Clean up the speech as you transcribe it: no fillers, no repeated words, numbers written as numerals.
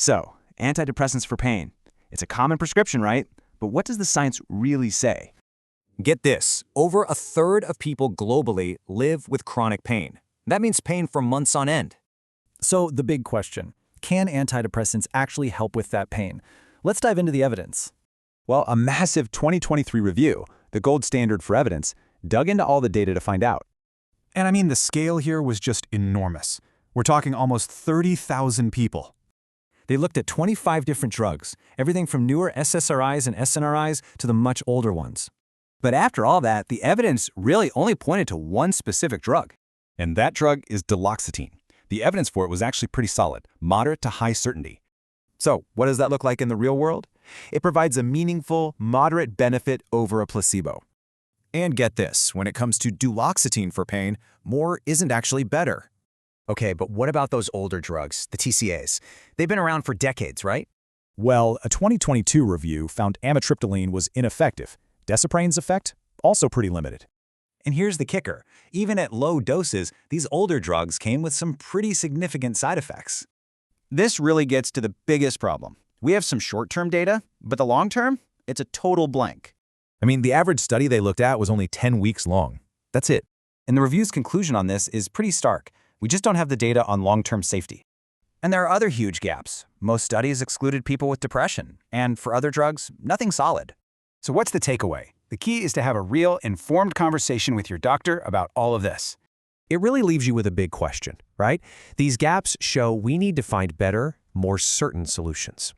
So, antidepressants for pain. It's a common prescription, right? But what does the science really say? Get this, over a third of people globally live with chronic pain. That means pain for months on end. So the big question, can antidepressants actually help with that pain? Let's dive into the evidence. Well, a massive 2023 review, the gold standard for evidence, dug into all the data to find out. And I mean, the scale here was just enormous. We're talking almost 30,000 people. They looked at 25 different drugs, everything from newer SSRIs and SNRIs to the much older ones. But after all that, the evidence really only pointed to one specific drug. And that drug is duloxetine. The evidence for it was actually pretty solid, moderate to high certainty. So, what does that look like in the real world? It provides a meaningful, moderate benefit over a placebo. And get this, when it comes to duloxetine for pain, more isn't actually better. Okay, but what about those older drugs, the TCAs? They've been around for decades, right? Well, a 2022 review found amitriptyline was ineffective. Desoprane's effect, also pretty limited. And here's the kicker. Even at low doses, these older drugs came with some pretty significant side effects. This really gets to the biggest problem. We have some short-term data, but the long-term, it's a total blank. I mean, the average study they looked at was only 10 weeks long. That's it. And the review's conclusion on this is pretty stark. We just don't have the data on long-term safety. And there are other huge gaps. Most studies excluded people with depression, and for other drugs, nothing solid. So what's the takeaway? The key is to have a real, informed conversation with your doctor about all of this. It really leaves you with a big question, right? These gaps show we need to find better, more certain solutions.